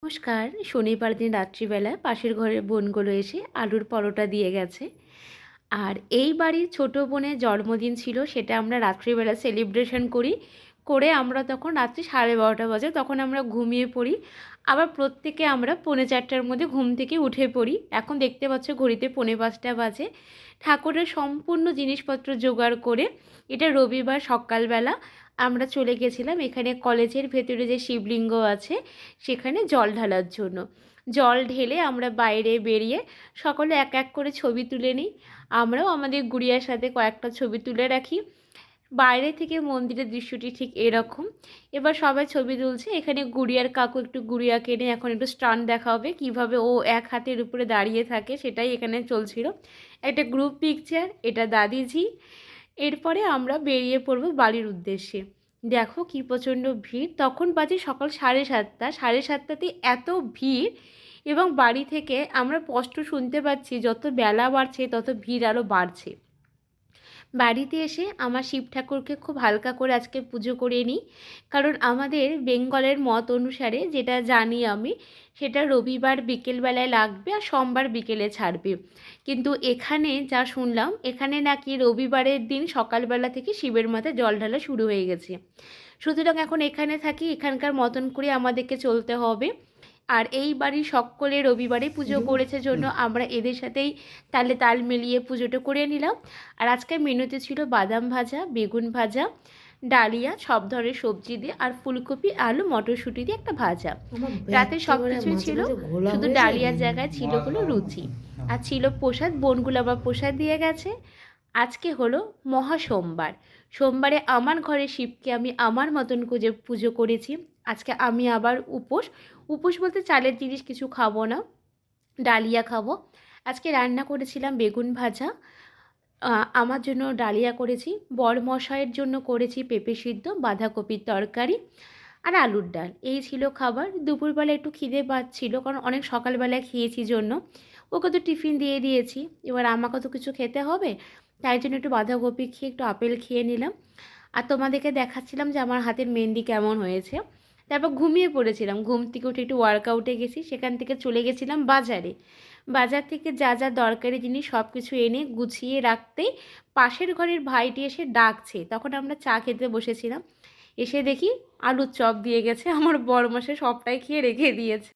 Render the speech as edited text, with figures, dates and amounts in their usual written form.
নমস্কার। শনিবার দিন রাত্রিবেলায় পাশের ঘরের বোনগুলো এসে আলুর পরোটা দিয়ে গেছে। আর এই বাড়ির ছোটো বোনের জন্মদিন ছিল, সেটা আমরা রাত্রিবেলা সেলিব্রেশন করি। করে আমরা তখন রাত্রি 12:30 বাজে, তখন আমরা ঘুমিয়ে পড়ি। আবার প্রত্যেকে আমরা 4:45টার মধ্যে ঘুম থেকে উঠে পড়ি। এখন দেখতে পাচ্ছ ঘড়িতে 4:45 বাজে। ঠাকুরের সম্পূর্ণ জিনিসপত্র জোগাড় করে, এটা রবিবার সকালবেলা আমরা চলে গেছিলাম এখানে কলেজের ভেতরে যে শিবলিঙ্গ আছে সেখানে জল ঢালার জন্য। জল ঢেলে আমরা বাইরে বেরিয়ে সকলে এক এক করে ছবি তুলে নিই। আমরাও আমাদের গুড়িয়ার সাথে কয়েকটা ছবি তুলে রাখি। বাইরে থেকে মন্দিরের দৃশ্যটি ঠিক এরকম। এবার সবাই ছবি তুলছে। এখানে গুড়িয়ার কাকু একটু গুড়িয়াকে নিয়ে এখন একটু স্টান্ট দেখা হবে, কীভাবে ও এক হাতের উপরে দাঁড়িয়ে থাকে সেটাই এখানে চলছিল। একটা গ্রুপ পিকচার, এটা দাদিজি। এরপরে আমরা বেরিয়ে পড়ব বাড়ির উদ্দেশ্যে। দেখো কি প্রচণ্ড ভিড়। তখন বাজে সকাল 7:30। 7:30তেই এত ভিড়, এবং বাড়ি থেকে আমরা স্পষ্ট শুনতে পাচ্ছি যত বেলা বাড়ছে তত ভিড় আরও বাড়ছে। বাড়িতে এসে আমার শিব ঠাকুরকে খুব হালকা করে আজকে পুজো করে নিই, কারণ আমাদের বেঙ্গলের মত অনুসারে যেটা জানি আমি, সেটা রবিবার বিকেলবেলায় লাগবে আর সোমবার বিকেলে ছাড়বে। কিন্তু এখানে যা শুনলাম, এখানে নাকি রবিবারের দিন সকালবেলা থেকে শিবের মাথায় জল ঢালা শুরু হয়ে গেছে। সুতরাং এখন এখানে থাকি, এখানকার মতন করে আমাদেরকে চলতে হবে। আর এই বাড়ির সকলে রবিবারে পুজো করেছে জন্য আমরা এদের সাথেই তালে তাল মিলিয়ে পুজোটা করে নিলাম। আর আজকের মেনুতে ছিল বাদাম ভাজা, বেগুন ভাজা, ডালিয়া, সব ধরনের সবজি দিয়ে, আর ফুলকপি, আলু, মটরশুঁটি দিয়ে একটা ভাজা। রাতে সব কিছুই ছিল, শুধু ডালিয়ার জায়গায় ছিল হলো লুচি। আর ছিল প্রসাদ, বোনগুলো আবার প্রসাদ দিয়ে গেছে। আজকে হলো মহা সোমবার। সোমবারে আমার ঘরে শিবকে আমি আমার মতন করে পুজো করেছি। আজকে আমি আবার উপোস। উপোস বলতে চালের জিনিস কিছু খাবো না, ডালিয়া খাবো। আজকে রান্না করেছিলাম বেগুন ভাজা, আমার জন্য ডালিয়া করেছি, বরমশাইয়ের জন্য করেছি পেঁপে সিদ্ধ, বাঁধাকপির তরকারি আর আলুর ডাল। এই ছিল খাবার। দুপুরবেলা একটু খিদে পাচ্ছিল, কারণ অনেক সকালবেলায় খেয়েছি জন্য। ওকে তো টিফিন দিয়ে দিয়েছি, এবার আমাকে তো কিছু খেতে হবে, তাই জন্য একটু বাঁধাকপি খেয়ে একটু আপেল খেয়ে নিলাম। আর তোমাদেরকে দেখাচ্ছিলাম যে আমার হাতের মেহেন্দি কেমন হয়েছে। তারপর ঘুমিয়ে পড়েছিলাম। ঘুম থেকে উঠে একটু ওয়ার্কআউটে গেছি, সেখান থেকে চলে গেছিলাম বাজারে। বাজার থেকে যা যা দরকারি জিনিস সব কিছু এনে গুছিয়ে রাখতেই পাশের ঘরের ভাইটি এসে ডাকছে। তখন আমরা চা খেতে বসেছিলাম। এসে দেখি আলুর চপ দিয়ে গেছে। আমার বড় মশাই সবটাই খেয়ে রেখে দিয়েছে।